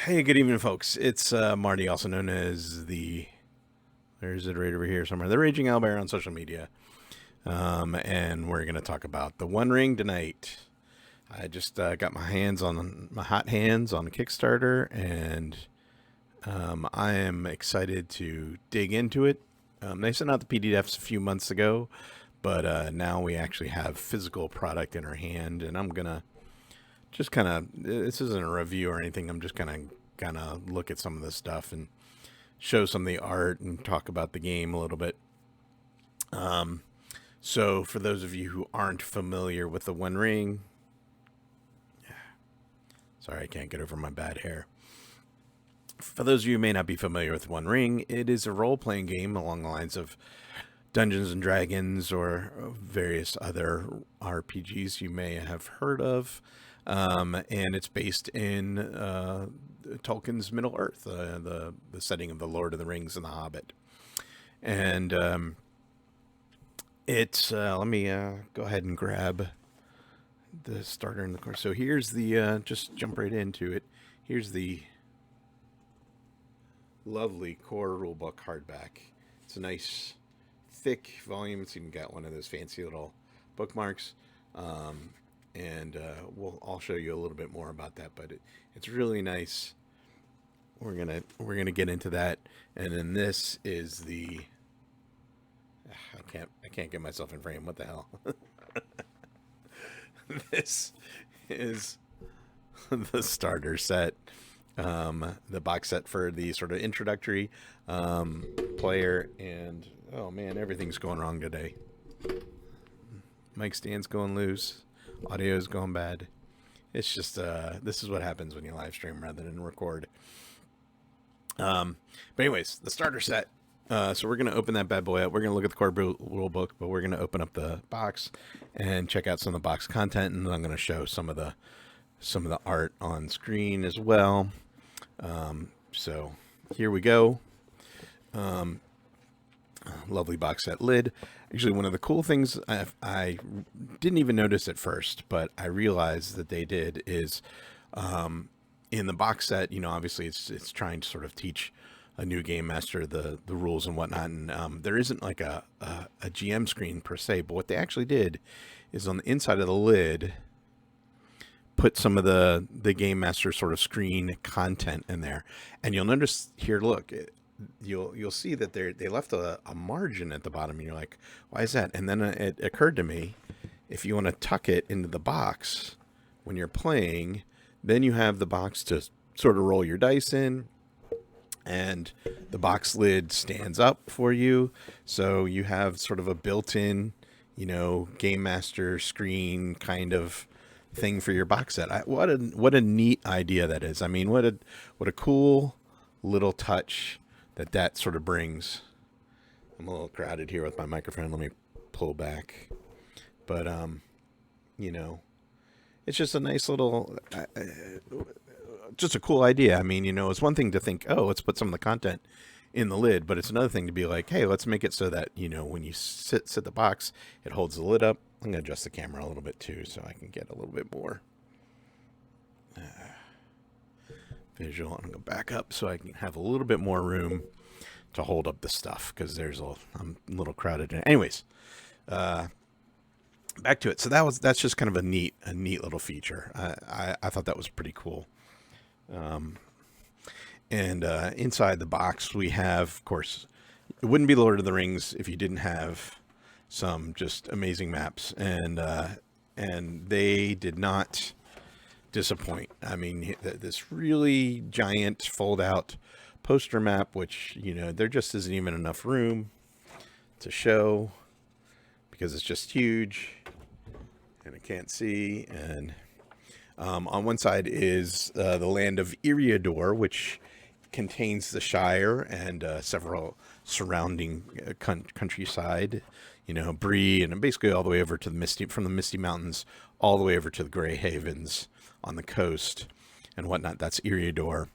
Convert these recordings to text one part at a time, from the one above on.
Hey, good evening, folks. It's Marty, also known as there's it right over here somewhere, the Raging Owlbear on social media. And we're going to talk about the One Ring tonight. I just got my hot hands on a Kickstarter, and I am excited to dig into it. They sent out the PDFs a few months ago, but now we actually have physical product in our hand, and I'm going to just kind of, this isn't a review or anything. I'm just kind of look at some of this stuff and show some of the art and talk about the game a little bit. So for those of you who aren't familiar with the One Ring, sorry, I can't get over my bad hair. For those of you who may not be familiar with One Ring, it is a role-playing game along the lines of Dungeons and Dragons or various other RPGs you may have heard of. And it's based in Tolkien's Middle Earth, the setting of the Lord of the Rings and the Hobbit. And it's let me go ahead and grab the starter in the course. So here's the just jump right into it. Here's the lovely core rulebook hardback. It's a nice thick volume. It's even got one of those fancy little bookmarks. And I'll show you a little bit more about that, but it's really nice. We're gonna get into that, and then this is the I can't get myself in frame. What the hell? This is the starter set, the box set for the sort of introductory player, and oh man, everything's going wrong today. Mic stand's going loose. Audio's going bad. It's just this is what happens when you live stream rather than record. But anyways, the starter set. So we're gonna open that bad boy up. We're gonna look at the core rule book, but we're gonna open up the box and check out some of the box content, and then I'm gonna show some of the art on screen as well. So here we go. Lovely box set lid. Actually, one of the cool things I didn't even notice at first, but I realized that they did is in the box set, obviously it's trying to sort of teach a new game master the rules and whatnot, and there isn't like a GM screen per se, but what they actually did is on the inside of the lid put some of the game master sort of screen content in there, and you'll notice here, look, you'll see that they left a margin at the bottom, and you're like, why is that? And then it occurred to me, if you want to tuck it into the box when you're playing, then you have the box to sort of roll your dice in, and the box lid stands up for you, so you have sort of a built-in game master screen kind of thing for your box set. What a neat idea that is. I mean, what a cool little touch that sort of brings. I'm a little crowded here with my microphone. Let me pull back. But, it's just a nice little, just a cool idea. I mean, it's one thing to think, oh, let's put some of the content in the lid, but it's another thing to be like, hey, let's make it so that, when you sit the box, it holds the lid up. I'm going to adjust the camera a little bit too, so I can get a little bit more visual. I'm going to back up so I can have a little bit more room to hold up the stuff, because I'm a little crowded. Anyways, back to it. So that's just kind of a neat little feature. I thought that was pretty cool. And inside the box we have, of course, it wouldn't be Lord of the Rings if you didn't have some just amazing maps, and they did not disappoint. I mean, this really giant fold-out poster map, which there just isn't even enough room to show because it's just huge and I can't see. And on one side is the land of Eriador, which contains the Shire and several surrounding countryside, Bree, and basically all the way over to from the Misty Mountains all the way over to the Grey Havens on the coast and whatnot. That's Eriador.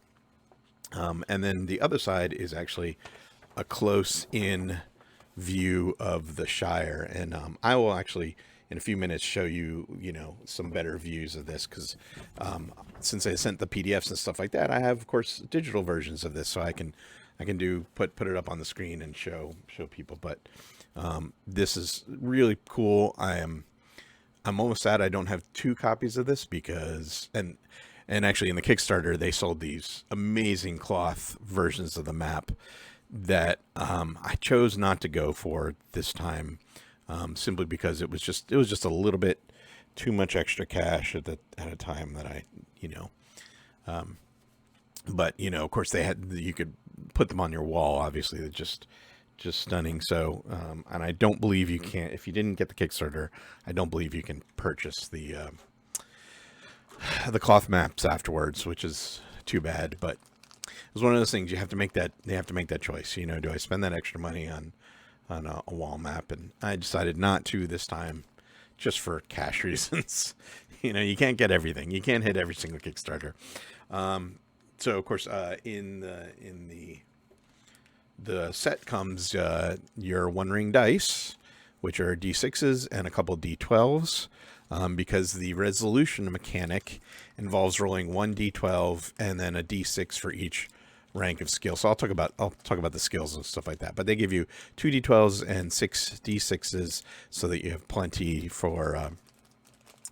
And then the other side is actually a close-in view of the Shire. And I will actually, in a few minutes show you, some better views of this, because since I sent the PDFs and stuff like that, I have, of course, digital versions of this, so I can put it up on the screen and show people. But this is really cool. I'm almost sad I don't have 2 copies of this, because and actually in the Kickstarter they sold these amazing cloth versions of the map that I chose not to go for this time, simply because it was just a little bit too much extra cash at a time that I but of course you could put them on your wall. Obviously they're just stunning. So and I don't believe you can, if you didn't get the Kickstarter, I don't believe you can purchase the cloth maps afterwards, which is too bad. But it was one of those things, they have to make that choice. Do I spend that extra money on a wall map? And I decided not to this time, just for cash reasons. You can't get everything. You can't hit every single Kickstarter. So of course, in the set comes your One Ring dice, which are D6s and a couple D12s, because the resolution mechanic involves rolling 1 D12 and then a D6 for each rank of skill. So I'll talk about the skills and stuff like that. But they give you 2 D12s and 6 D6s so that you have plenty for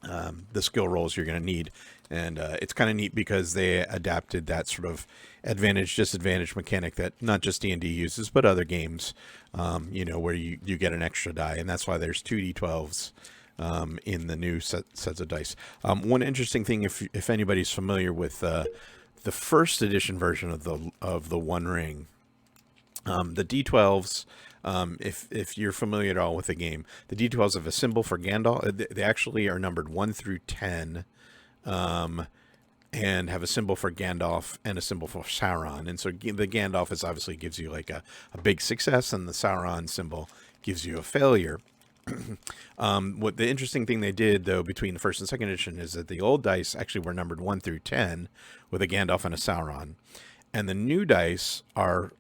the skill rolls you're going to need. And it's kind of neat because they adapted that sort of advantage disadvantage mechanic that not just D&D uses but other games, where you get an extra die, and that's why there's 2 D12s in the new sets of dice. One interesting thing, if anybody's familiar with the first edition version of the One Ring, the D12s, if you're familiar at all with the game, the D12s have a symbol for Gandalf. They actually are numbered 1 through 10, and have a symbol for Gandalf and a symbol for Sauron. And so the Gandalf obviously gives you like a big success, and the Sauron symbol gives you a failure. What the interesting thing they did, though, between the first and second edition is that the old dice actually were numbered 1 through 10 with a Gandalf and a Sauron, and the new dice are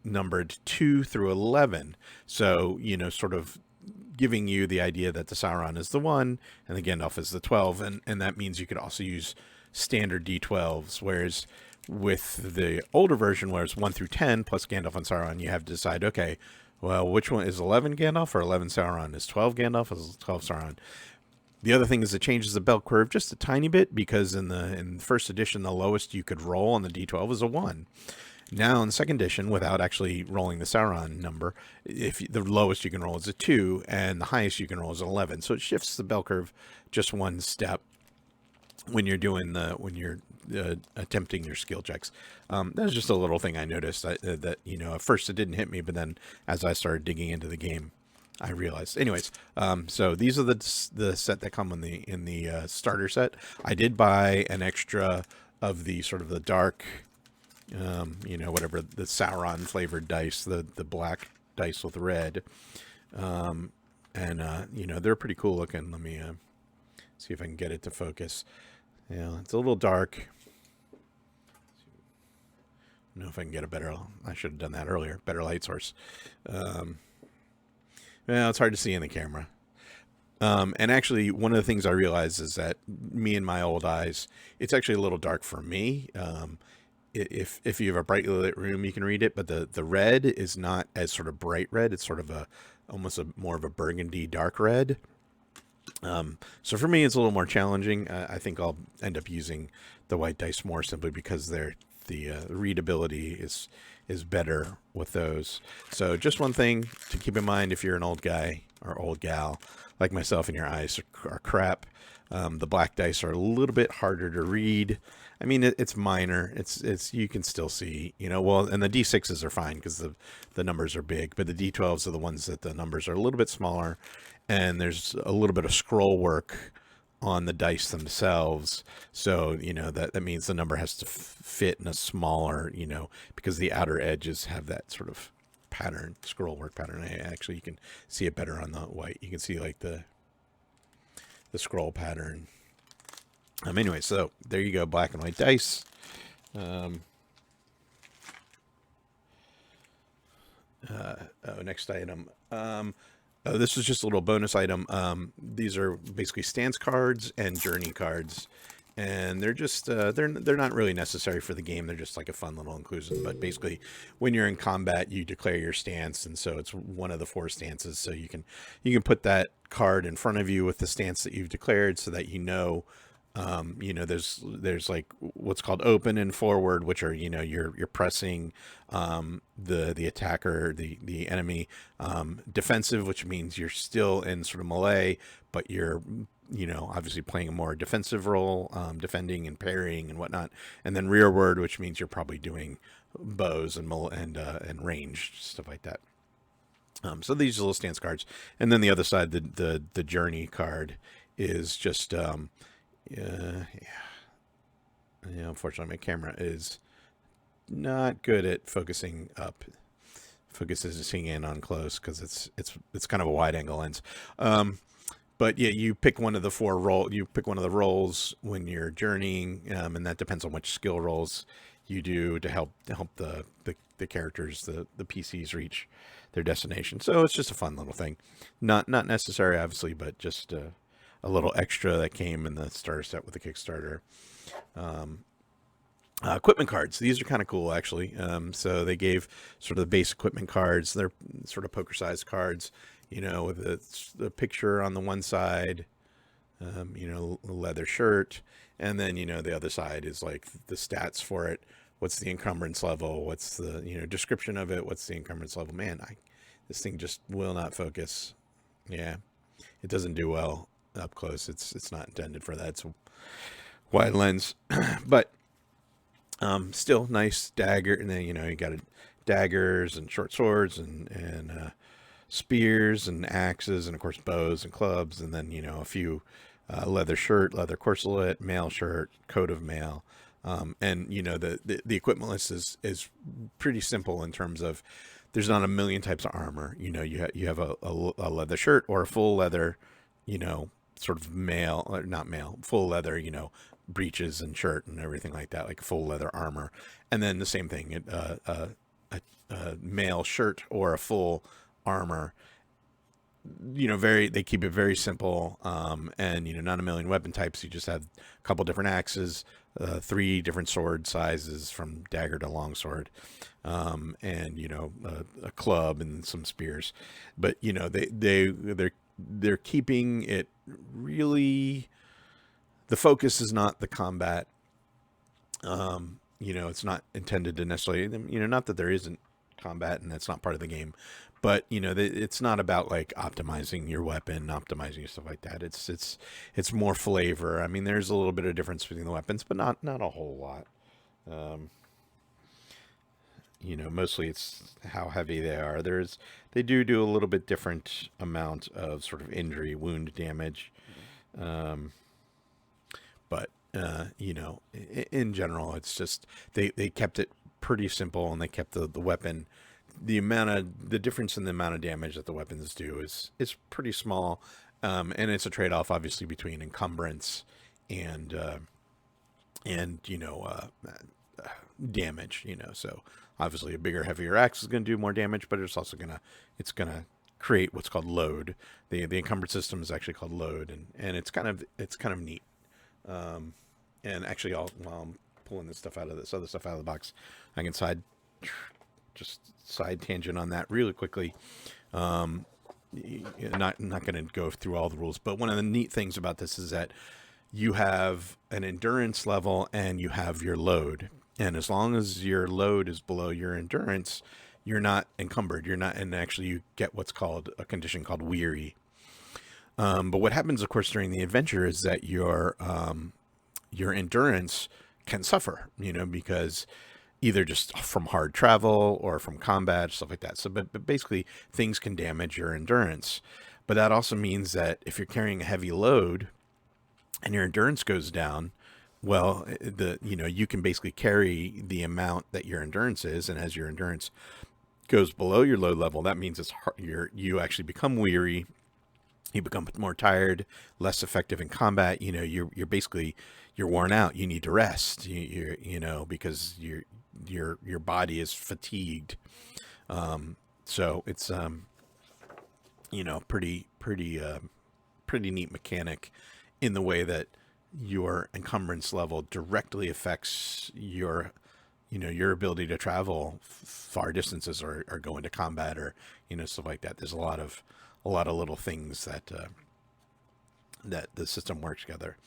numbered 2 through 11. So, sort of giving you the idea that the Sauron is the 1 and the Gandalf is the 12, and that means you could also use standard D12s, whereas with the older version, where it's 1 through 10 plus Gandalf and Sauron, you have to decide, okay, well, which one is 11 Gandalf or 11 Sauron? Is 12 Gandalf or is 12 Sauron? The other thing is it changes the bell curve just a tiny bit, because in the first edition, the lowest you could roll on the D12 is a 1. Now in the second edition, without actually rolling the Sauron number, if the lowest you can roll is a 2 and the highest you can roll is an 11. So it shifts the bell curve just one step when you're attempting your skill checks. That was just a little thing I noticed that at first it didn't hit me, but then as I started digging into the game, I realized. Anyways, so these are the set that come in the starter set. I did buy an extra of the sort of the dark, whatever, the Sauron flavored dice, the black dice with red, and they're pretty cool looking. Let me see if I can get it to focus. Yeah, it's a little dark. I don't know if I can get a better, I should have done that earlier, better light source. Well, it's hard to see in the camera. And actually, one of the things I realized is that me and my old eyes, it's actually a little dark for me. If you have a brightly lit room, you can read it, but the red is not as sort of bright red. It's sort of almost more of a burgundy dark red. So for me, it's a little more challenging. I think I'll end up using the white dice more, simply because the readability is better with those. So just one thing to keep in mind if you're an old guy or old gal like myself and your eyes are crap. The black dice are a little bit harder to read. I mean, it's minor. It's you can still see, well, and the D6s are fine because the numbers are big, but the D12s are the ones that the numbers are a little bit smaller, and there's a little bit of scroll work on the dice themselves. So, that means the number has to fit in a smaller, because the outer edges have that sort of pattern, scroll work pattern. Actually, you can see it better on the white. You can see like the scroll pattern. Anyway, so there you go, black and white dice. Next item. This is just a little bonus item. These are basically stance cards and journey cards, and they're just they're not really necessary for the game. They're just like a fun little inclusion. But basically, when you're in combat, you declare your stance, and so it's one of the 4 stances. So you can put that card in front of you with the stance that you've declared, so that you know. There's like what's called open and forward, which are, you're pressing the attacker, the enemy. Defensive, which means you're still in sort of melee, but you're obviously playing a more defensive role, defending and parrying and whatnot. And then rearward, which means you're probably doing bows and ranged stuff like that. So these are little stance cards, and then the other side, the journey card, is just unfortunately, my camera is not good at focusing up. Focuses in on close because it's kind of a wide angle lens. But yeah, you pick one of the 4 roll. You pick one of the roles when you're journeying, and that depends on which skill rolls you do to help the characters, the PCs, reach their destination. So it's just a fun little thing, not necessary, obviously, but just a little extra that came in the starter set with the Kickstarter. Equipment cards. These are kind of cool, actually. So they gave sort of the base equipment cards. They're sort of poker-sized cards, with the picture on the one side, a leather shirt, and then, the other side is like the stats for it. What's the encumbrance level? What's the, description of it? What's the encumbrance level? Man, this thing just will not focus. Yeah, it doesn't do well up close. It's not intended for that. It's a wide lens, but still nice dagger. And then, you got daggers and short swords and spears and axes, and of course bows and clubs, and then, a few leather shirt, leather corselet, mail shirt, coat of mail. And the equipment list is pretty simple in terms of there's not a million types of armor. You have a leather shirt or a full leather, sort of mail, or not mail, full leather, breeches and shirt and everything like that, like full leather armor. And then the same thing, a mail shirt or a full armor. They keep it very simple, and not a million weapon types. You just have a couple different axes, 3 different sword sizes from dagger to longsword, and a club and some spears. But they're keeping it really. The focus is not the combat. It's not intended to necessarily. Not that there isn't combat and that's not part of the game. But it's not about like optimizing your weapon, optimizing your stuff like that. It's more flavor. I mean, there's a little bit of difference between the weapons, but not a whole lot. Mostly it's how heavy they are. They do a little bit different amount of sort of injury, wound damage, but in general, it's just they kept it pretty simple, and they kept the weapon. The difference in the amount of damage that the weapons do is pretty small, and it's a trade-off, obviously, between encumbrance and damage. So obviously, a bigger, heavier axe is going to do more damage, but it's also gonna create what's called load. The encumbrance system is actually called load, and it's kind of neat. And actually, while I'm pulling this other stuff out of the box, I can side tangent on that really quickly. Not going to go through all the rules, but one of the neat things about this is that you have an endurance level and you have your load, and as long as your load is below your endurance, you're not encumbered. You're not, and actually you get what's called a condition called weary. But what happens, of course, during the adventure is that your endurance can suffer, because either just from hard travel or from combat, stuff like that. So, but basically, things can damage your endurance. But that also means that if you're carrying a heavy load and your endurance goes down, well, you can basically carry the amount that your endurance is, and as your endurance goes below your load level, that means it's hard, you actually become weary. You become more tired, less effective in combat. You're basically worn out. You need to rest. Because your body is fatigued. So it's pretty neat mechanic in the way that your encumbrance level directly affects your ability to travel far distances or go into combat or stuff like that. There's a lot of little things that the system works together.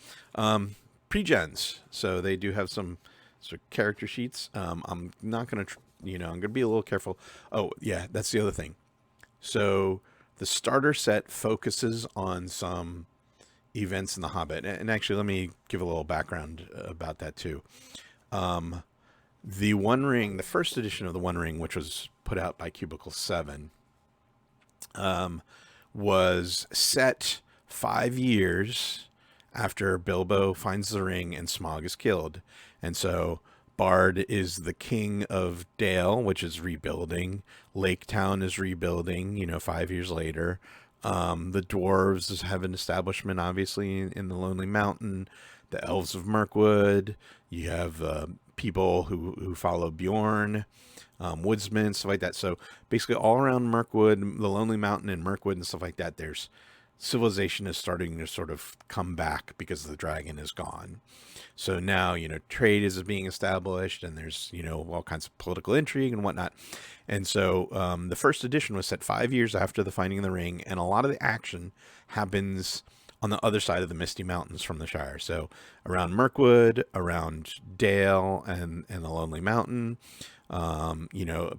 Pre-gens, so they do have some sort of character sheets. I'm not gonna I'm gonna be a little careful. Oh yeah, that's the other thing. So the starter set focuses on some events in the Hobbit, and actually let me give a little background about that too. The One Ring, the first edition of the One Ring, which was put out by Cubicle 7, was set 5 years after Bilbo finds the ring and Smaug is killed. And so Bard is the king of Dale, which is rebuilding. Lake Town is rebuilding, 5 years later. The dwarves have an establishment, obviously, in the Lonely Mountain. The elves of Mirkwood. You have people who follow Bjorn, woodsmen, stuff like that. So basically all around Mirkwood, the Lonely Mountain and Mirkwood and stuff like that, there's civilization is starting to sort of come back because the dragon is gone. So now, trade is being established and there's, all kinds of political intrigue and whatnot. And so the first edition was set 5 years after the finding of the ring, and a lot of the action happens on the other side of the Misty Mountains from the Shire. So around Mirkwood, around Dale and the Lonely Mountain,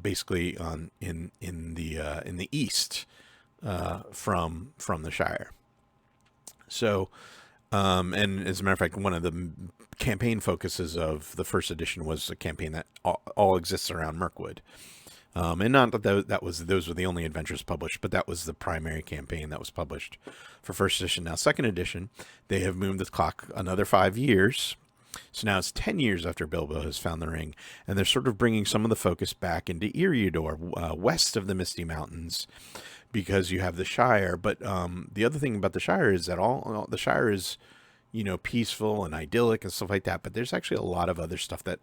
basically in the east from the Shire. So, and as a matter of fact, one of the campaign focuses of the first edition was a campaign that all exists around Mirkwood. And not that those were the only adventures published, but that was the primary campaign that was published for first edition. Now, second edition, they have moved the clock another 5 years. So now it's 10 years after Bilbo has found the ring, and they're sort of bringing some of the focus back into Eriador, west of the Misty Mountains, because you have the Shire. But the other thing about the Shire is that all the Shire is, peaceful and idyllic and stuff like that. But there's actually a lot of other stuff that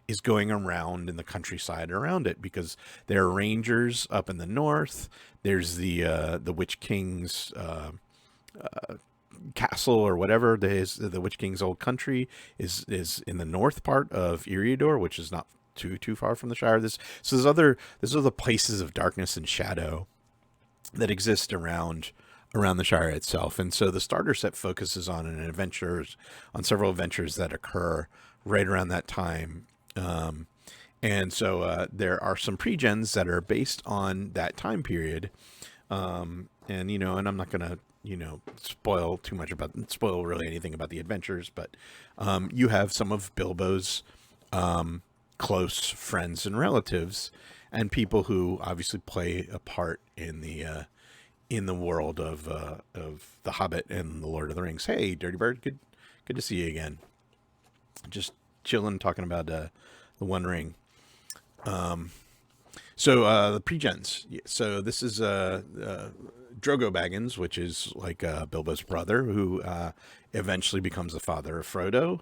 is going around in the countryside around it, because there are rangers up in the north. There's the Witch King's castle or whatever. The Witch King's old country is in the north part of Eriador, which is not too far from the Shire. There's other places of darkness and shadow that exist around the Shire itself. And so the starter set focuses on several adventures that occur right around that time. And so there are some pre-gens that are based on that time period. And I'm not going to, spoil really anything about the adventures, but you have some of Bilbo's close friends and relatives and people who obviously play a part in the world of The Hobbit and The Lord of the Rings. Hey, Dirty Bird, good to see you again. Just chilling, talking about the One Ring. So the pre-gens. So this is Drogo Baggins, which is like Bilbo's brother, who eventually becomes the father of Frodo,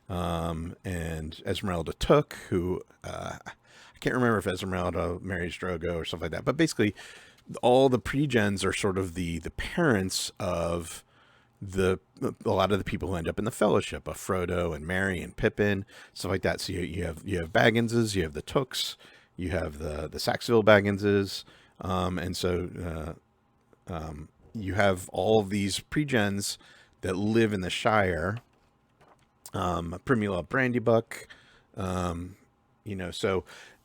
and Esmeralda Took, who I can't remember if Esmeralda marries Drogo or stuff like that. But basically, all the pre-gens are sort of the parents of a lot of the people who end up in the Fellowship of Frodo and Merry and Pippin, stuff like that. So you have Bagginses, you have the Tooks, you have the Saxville Bagginses, and so you have all of these pre-gens that live in the Shire. Primula Brandybuck, so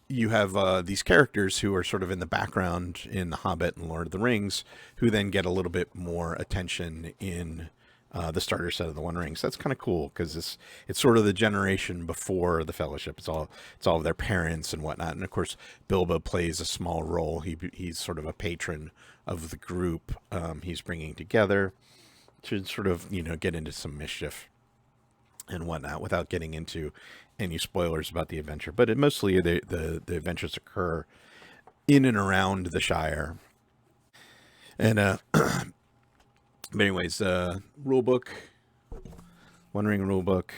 you have these characters who are sort of in the background in The Hobbit and Lord of the Rings, who then get a little bit more attention in the starter set of the One Ring. So that's kind of cool, because it's sort of the generation before the Fellowship. It's all of their parents and whatnot. And of course, Bilbo plays a small role. He's sort of a patron of the group he's bringing together to sort of get into some mischief and whatnot, without getting into any spoilers about the adventure. But mostly the adventures occur in and around the Shire. And but anyways, rulebook, One Ring rulebook,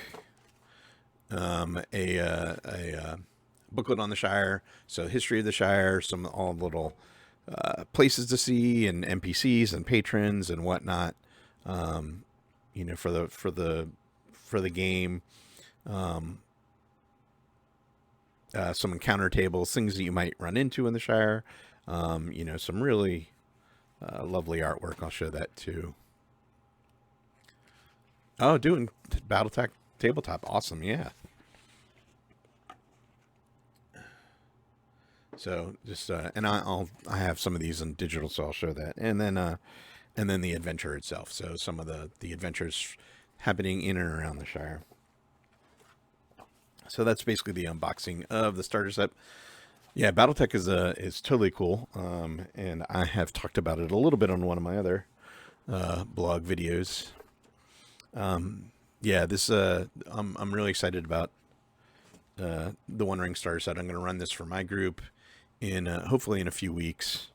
a booklet on the Shire, so history of the Shire, all little places to see and NPCs and patrons and whatnot. For the game. Some encounter tables, things that you might run into in the Shire. Some really lovely artwork. I'll show that too. Oh, doing BattleTech tabletop. Awesome. Yeah. So just, and I have some of these in digital, so I'll show that. And then the adventure itself. So some of the adventures happening in and around the Shire. So that's basically the unboxing of the starter set. Yeah, BattleTech is totally cool, and I have talked about it a little bit on one of my other blog videos. This I'm really excited about the One Ring starter set. I'm going to run this for my group in hopefully in a few weeks.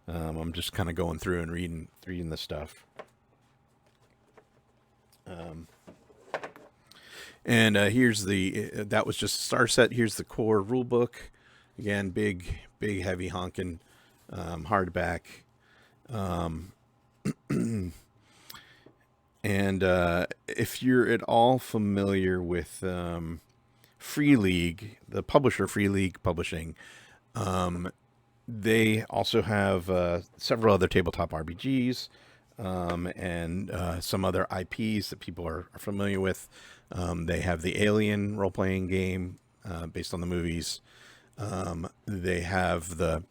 I'm just kind of going through and reading the stuff. And here's that was just a starter set. Here's the core rule book. Again, big, heavy honking hardback. And if you're at all familiar with Free League, the publisher Free League Publishing, they also have several other tabletop RPGs and some other IPs that people are familiar with. They have the Alien role-playing game based on the movies. They have the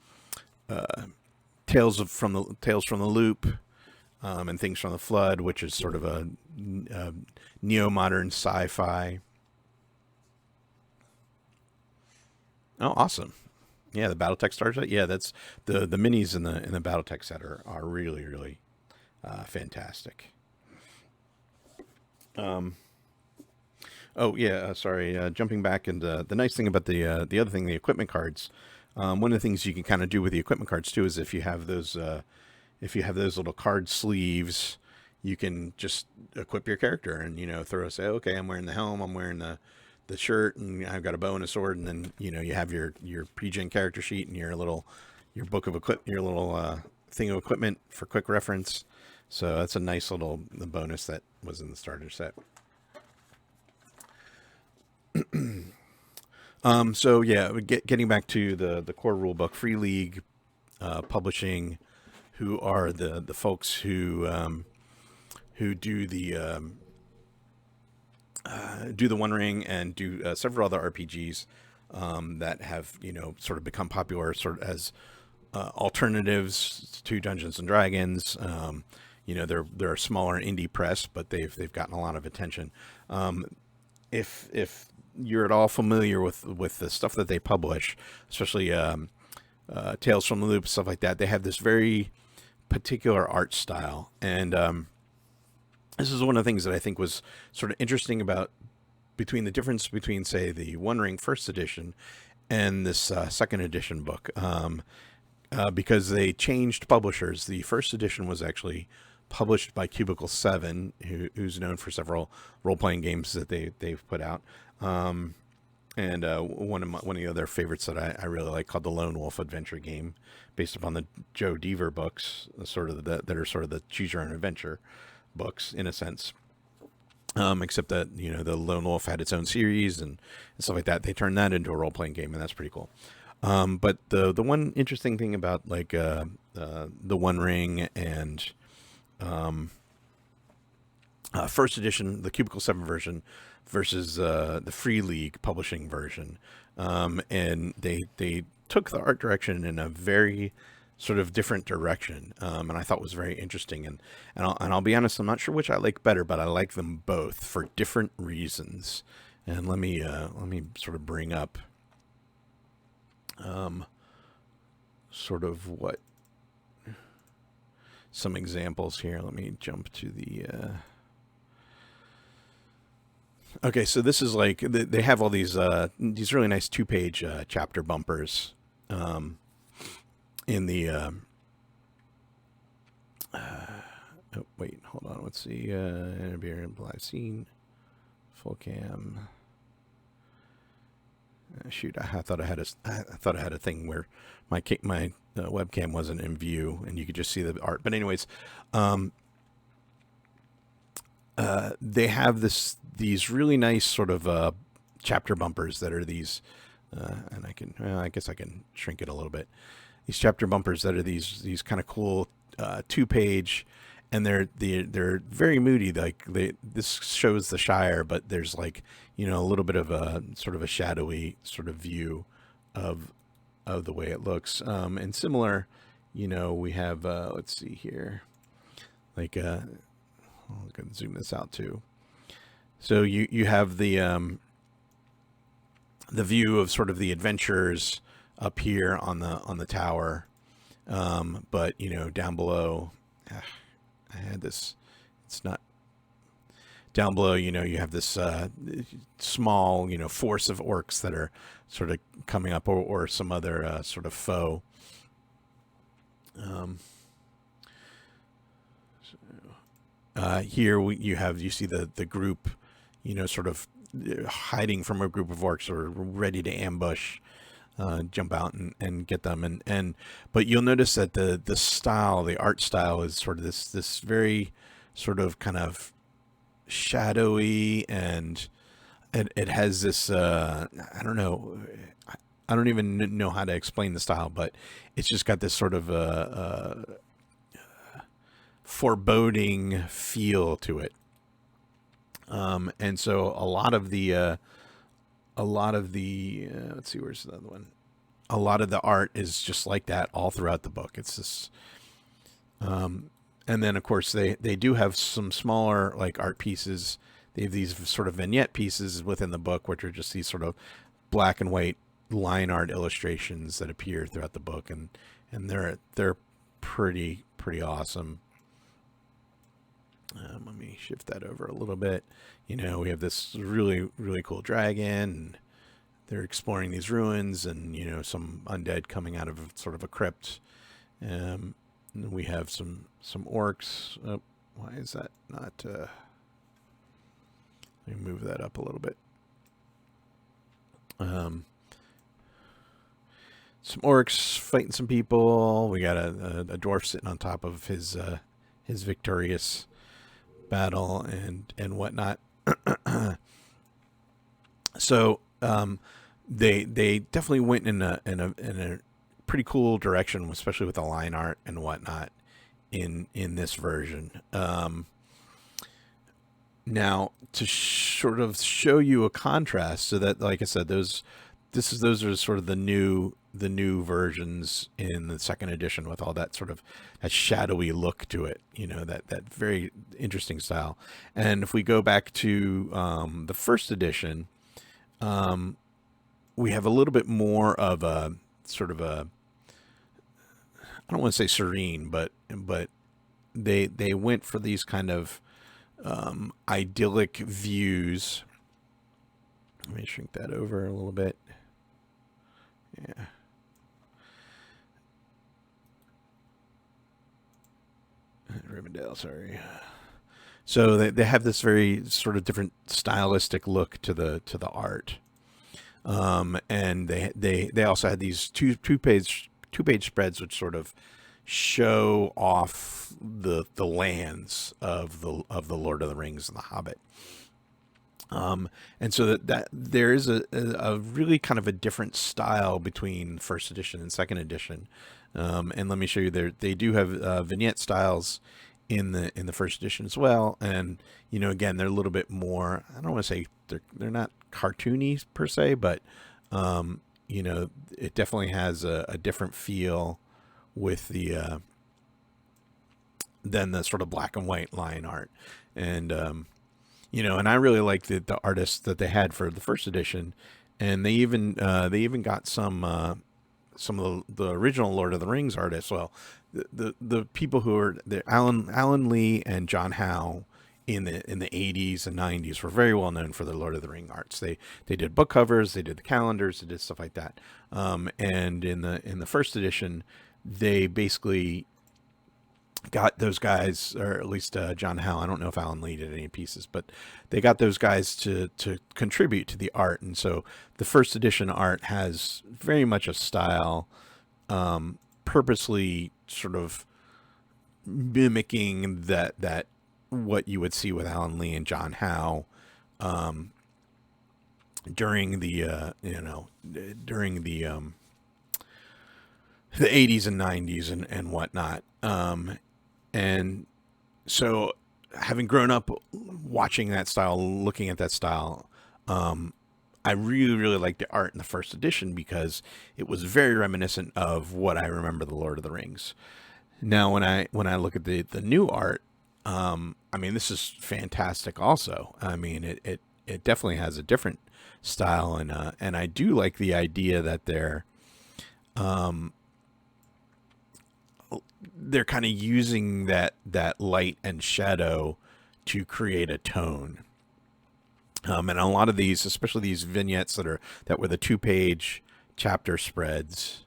Tales from the Loop and Things from the Flood, which is sort of a neo-modern sci-fi. Oh, awesome! Yeah, the BattleTech starter set. Yeah, that's the minis in the BattleTech set are really, really fantastic. Oh yeah, sorry. Jumping back, and the nice thing about the other thing, the equipment cards. One of the things you can kind of do with the equipment cards too is if you have those little card sleeves, you can just equip your character and say, okay, I'm wearing the helm, I'm wearing the shirt, and I've got a bow and a sword, and then you have your pre-gen character sheet and your book of your little thing of equipment for quick reference. So that's a nice little bonus that was in the starter set. So yeah, getting back to the core rule book, Free League Publishing, who are the folks who do the One Ring and do several other RPGs that have sort of become popular sort of as alternatives to Dungeons and Dragons. They're a smaller indie press, but they've gotten a lot of attention. If you're at all familiar with the stuff that they publish, especially Tales from the Loop, stuff like that, they have this very particular art style. And this is one of the things that I think was sort of interesting between the difference between, say, the One Ring first edition and this second edition book, because they changed publishers. The first edition was actually published by Cubicle 7, who's known for several role-playing games that they've put out. And one of the other favorites that I really like, called the Lone Wolf Adventure Game, based upon the Joe Deaver books, that are sort of the Choose Your Own Adventure books in a sense. Except that the Lone Wolf had its own series and stuff like that. They turned that into a role-playing game, and that's pretty cool. But the one interesting thing about the One Ring and first edition, the Cubicle 7 version, versus the Free League Publishing version, and they took the art direction in a very sort of different direction, and I thought was very interesting. And I'll be honest, I'm not sure which I like better, but I like them both for different reasons. And let me sort of bring up sort of what some examples here. Let me jump to the okay, so this is like they have all these really nice 2-page chapter bumpers in the oh wait, hold on, let's see, interview live scene, full cam. Shoot, I thought I had a thing where my webcam wasn't in view and you could just see the art. But anyways, they have these really nice sort of chapter bumpers that are these, and I guess I can shrink it a little bit. These chapter bumpers that are these kind of cool 2-page, and they're very moody. Like this shows the Shire, but there's like, you know, a little bit of a sort of a shadowy sort of view of the way it looks. And similar, you know, we have let's see here, like I can zoom this out too. So you have the view of sort of the adventurers up here on the tower, but you know, down below, I had this. It's not down below. You know, you have this small, you know, force of orcs that are sort of coming up, or some other sort of foe. Here you see the group, you know, sort of hiding from a group of orcs or ready to ambush, jump out and get them. But you'll notice that the style, the art style, is sort of this very sort of kind of shadowy, and it has this I don't know, I don't even know how to explain the style, but it's just got this sort of foreboding feel to it. And so a lot of the let's see, where's the other one? A lot of the art is just like that all throughout the book. It's this, and then of course they do have some smaller like art pieces. They have these sort of vignette pieces within the book, which are just these sort of black and white line art illustrations that appear throughout the book, and they're pretty awesome. Let me shift that over a little bit. You know, we have this really cool dragon, and they're exploring these ruins, and you know, some undead coming out of sort of a crypt. And we have some orcs. Oh, why is that not? Let me move that up a little bit. Some orcs fighting some people. We got a dwarf sitting on top of his victorious battle and whatnot. So they definitely went in a pretty cool direction, especially with the line art and whatnot in this version. Now, to sort of show you a contrast, so that, like I said, those are sort of the new versions in the second edition, with all that sort of that shadowy look to it, you know, that very interesting style. And if we go back to the first edition, we have a little bit more of a sort of a, I don't want to say serene, but they went for these kind of idyllic views. Let me shrink that over a little bit. Yeah. Rivendell, sorry. So they have this very sort of different stylistic look to the art, and they also had these two page spreads which sort of show off the lands of the Lord of the Rings and the Hobbit. And so that there is a really kind of a different style between first edition and second edition. And let me show you there. They do have vignette styles in the first edition as well. And, you know, again, they're a little bit more, I don't want to say they're not cartoony per se, but, you know, it definitely has a different feel with the, than the sort of black and white line art. And, you know, and I really like the artists that they had for the first edition, and they even got some of the original Lord of the Rings artists. Well, the people who are there, Alan Lee and John Howe in the 80s and 90s were very well known for their Lord of the Ring arts. They did book covers, they did the calendars, they did stuff like that. And in the first edition, they basically got those guys, or at least John Howe. I don't know if Alan Lee did any pieces, but they got those guys to contribute to the art. And so the first edition art has very much a style, per purposely sort of mimicking that what you would see with Alan Lee and John Howe during the during the 80s and 90s and whatnot. And so having grown up watching that style, looking at that style, I really, really liked the art in the first edition because it was very reminiscent of what I remember the Lord of the Rings. Now, when I look at the new art, I mean, this is fantastic also. I mean, it definitely has a different style, and I do like the idea that they're kind of using that light and shadow to create a tone. And a lot of these, especially these vignettes that were the 2-page chapter spreads.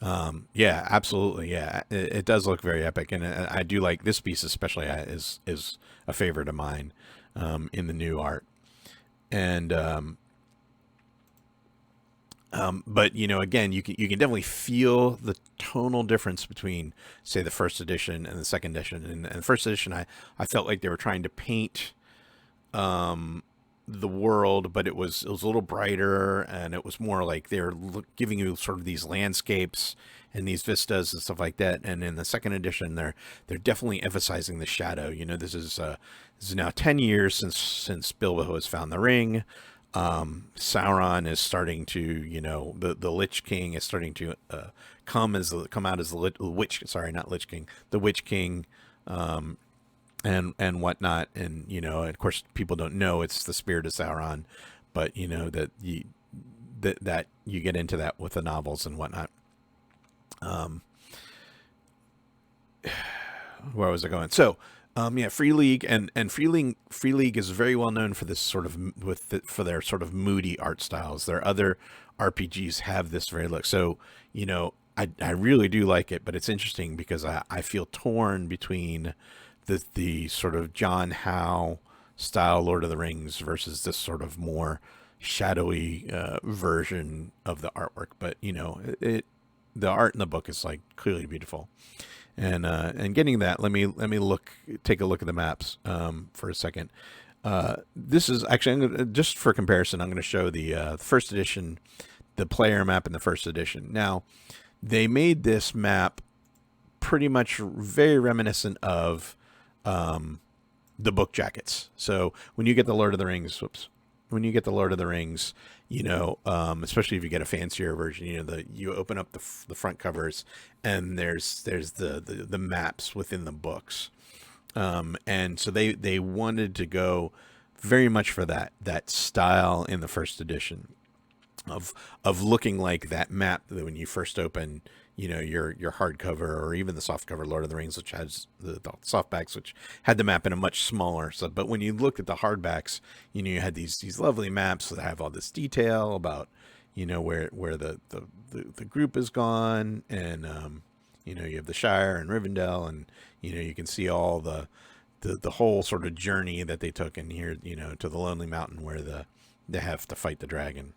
Yeah, absolutely. Yeah, it does look very epic, and I do like this piece especially. Is a favorite of mine in the new art, and but again, you can definitely feel the tonal difference between, say, the first edition and the second edition. And the first edition, I felt like they were trying to paint the world, but it was a little brighter, and it was more like they're giving you sort of these landscapes and these vistas and stuff like that. And in the second edition, they're definitely emphasizing the shadow. This is now 10 years since Bilbo has found the ring. Sauron is starting to, the Lich King is starting to come out as the Witch. Sorry, not Lich King, the Witch King. And whatnot, and of course, people don't know it's the spirit of Sauron, but that you get into that with the novels and whatnot. Where was I going? So, Free League and Free League is very well known for this sort of for their sort of moody art styles. Their other RPGs have this very look. So, I really do like it, but it's interesting because I feel torn between the sort of John Howe style Lord of the Rings versus this sort of more shadowy version of the artwork. But the art in the book is like clearly beautiful. And getting that, let me take a look at the maps for a second. This is actually, just for comparison, I'm going to show the first edition, the player map in the first edition. Now, they made this map pretty much very reminiscent of the book jackets. So when you get the Lord of the Rings, especially if you get a fancier version, you open up the front covers and there's the maps within the books. And so they wanted to go very much for that style in the first edition of looking like that map that when you first open, your hardcover or even the softcover Lord of the Rings, which has the softbacks, which had the map in a much smaller. So, but when you looked at the hardbacks, you had these lovely maps that have all this detail about, where the group is gone, and you have the Shire and Rivendell, and you can see all the whole sort of journey that they took, and here to the Lonely Mountain where they have to fight the dragon.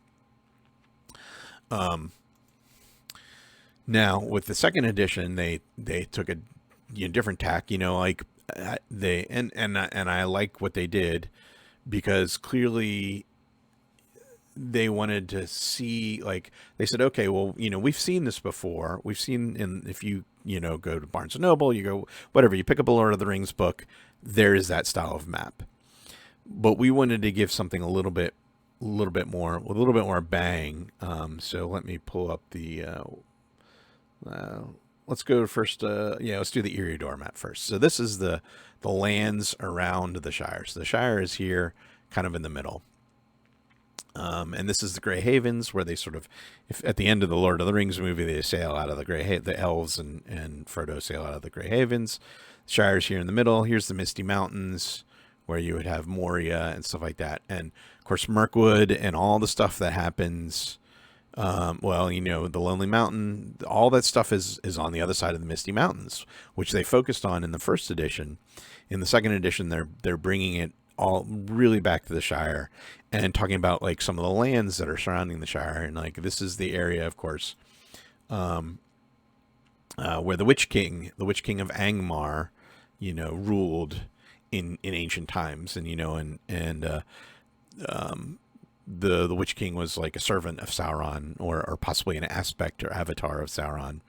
Now with the second edition, they took a different tack, like they and I like what they did, because clearly they wanted to see, like they said, okay, well, we've seen this before. We've seen if you go to Barnes and Noble, you go whatever, you pick up a Lord of the Rings book, there is that style of map. But we wanted to give something a little bit more bang. So let me pull up the let's go first. Let's do the Eriador map first. So this is the lands around the Shire. So the Shire is here, kind of in the middle. And this is the Grey Havens, where they sort of, if at the end of the Lord of the Rings movie, they sail out of the elves and Frodo sail out of the Grey Havens. The Shire's here in the middle. Here's the Misty Mountains, where you would have Moria and stuff like that. And of course, Mirkwood and all the stuff that happens. The Lonely Mountain, all that stuff is on the other side of the Misty Mountains, which they focused on in the first edition. In the second edition, they're bringing it all really back to the Shire and talking about like some of the lands that are surrounding the Shire. And like, this is the area, of course, where the Witch King of Angmar, ruled in ancient times, and the Witch King was like a servant of Sauron, or possibly an aspect or avatar of Sauron.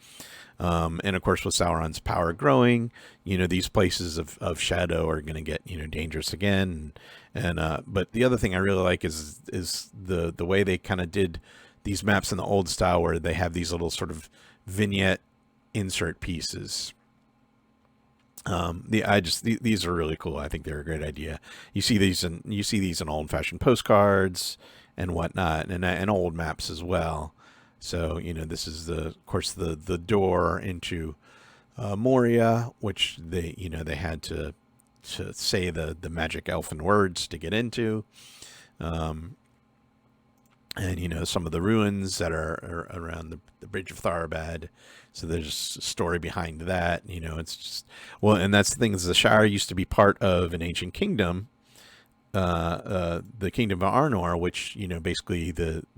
And of course, with Sauron's power growing, these places of shadow are going to get, dangerous again. But the other thing I really like is the way they kind of did these maps in the old style, where they have these little sort of vignette insert pieces. These are really cool. I think they're a great idea. You see these in old-fashioned postcards and whatnot, and old maps as well. So this is of course the door into Moria, which they had to say the magic elfin words to get into. And some of the ruins that are around the Bridge of Tharbad. So there's a story behind that. It's just, well, and that's the thing, is the Shire used to be part of an ancient kingdom, the kingdom of Arnor, which basically the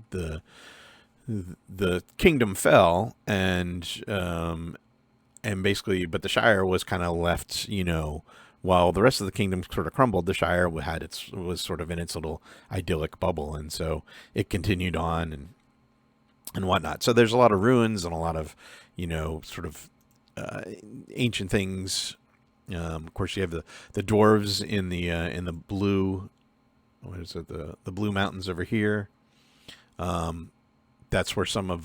kingdom fell, and basically, but the Shire was kind of left, while the rest of the kingdom sort of crumbled. The Shire was sort of in its little idyllic bubble, and so it continued on and whatnot. So there's a lot of ruins and a lot of sort of ancient things. Of course, you have the dwarves in the blue. What is it? The Blue Mountains over here. That's where some of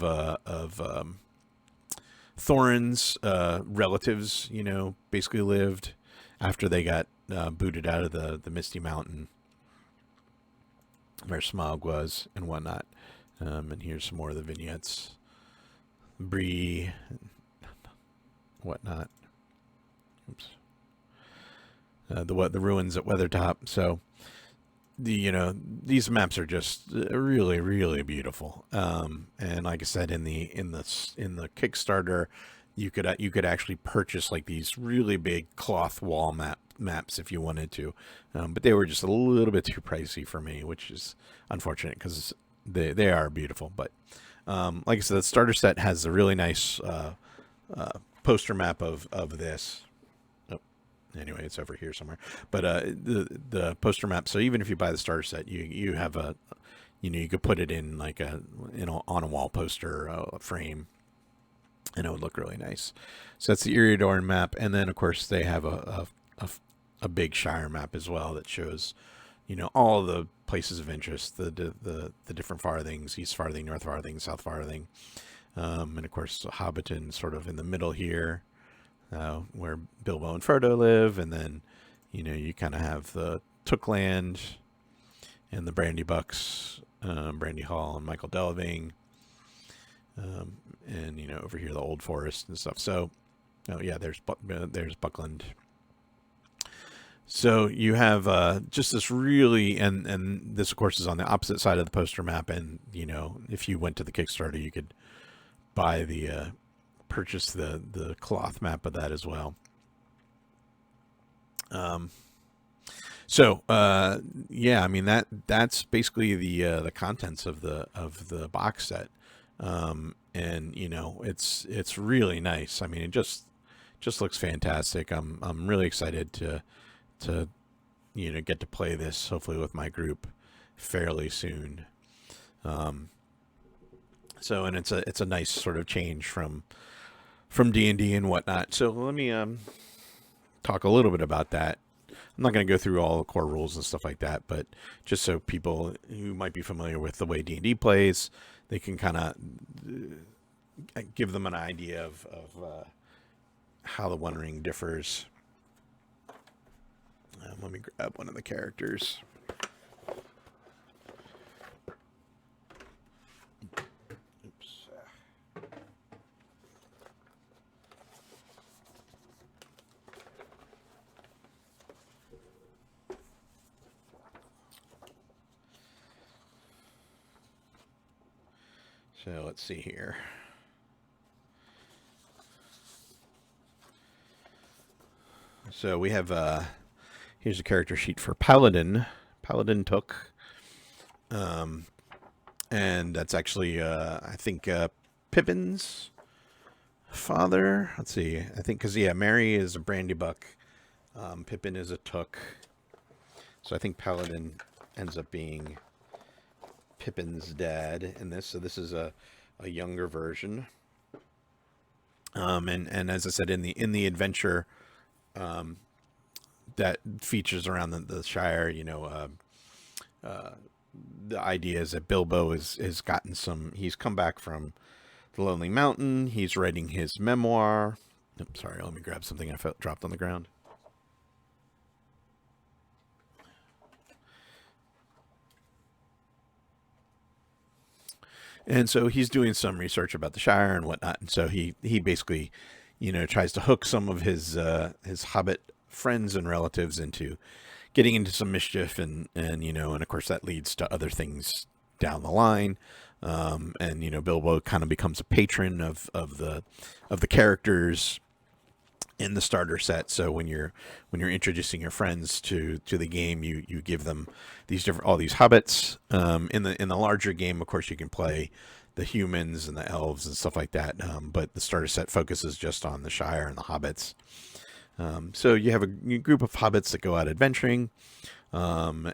Thorin's relatives, basically lived after they got booted out of the Misty Mountain, where Smaug was and whatnot. And here's some more of the vignettes. Bree, and whatnot. Oops. The ruins at Weathertop. So these maps are just really, really beautiful. And like I said, in the Kickstarter, you could actually purchase like these really big cloth wall maps if you wanted to, but they were just a little bit too pricey for me, which is unfortunate because they are beautiful. But like I said, the starter set has a really nice poster map of this. Oh, anyway, it's over here somewhere. But the poster map. So even if you buy the starter set, you have a, you could put it in like on a wall poster frame, and it would look really nice. So that's the Eriador map, and then of course they have a big Shire map as well that shows, all the places of interest, the different farthings, East Farthing, North Farthing, South Farthing, and of course Hobbiton sort of in the middle here, where Bilbo and Frodo live, and then you kind of have the Tookland and the Brandybucks, Brandy Hall and Michael Delving. And over here the Old Forest and stuff. So, oh yeah, there's Buckland. So you have just this really, and this of course is on the opposite side of the poster map. And if you went to the Kickstarter, you could buy purchase the cloth map of that as well. So yeah, I mean that's basically the contents of the box set. And it's really nice. I mean, it just looks fantastic. I'm really excited to get to play this, hopefully with my group fairly soon. So, and it's a nice sort of change from D&D and whatnot. So let me talk a little bit about that. I'm not going to go through all the core rules and stuff like that, but just so people who might be familiar with the way D&D plays, they can kind of give them an idea of how the One Ring differs. Let me grab one of the characters. Oops. So let's see here. So we have here's a character sheet for Paladin Took, and that's actually I think Pippin's Father, let's see. I think because yeah, Merry is a brandy buck. Pippin is a took. So I think Paladin ends up being Pippin's dad in this. So this is a younger version. And as I said in the adventure that features around the Shire, the idea is that Bilbo has gotten some. He's come back from the Lonely Mountain. He's writing his memoir. Sorry, let me grab something I felt dropped on the ground. And so he's doing some research about the Shire and whatnot. And so he basically, tries to hook some of his Hobbit friends and relatives into getting into some mischief, and of course that leads to other things down the line. And Bilbo kind of becomes a patron of the characters in the starter set. So when you're introducing your friends to the game, you give them all these hobbits. In the larger game, of course, you can play the humans and the elves and stuff like that. But the starter set focuses just on the Shire and the hobbits. So you have a group of hobbits that go out adventuring, and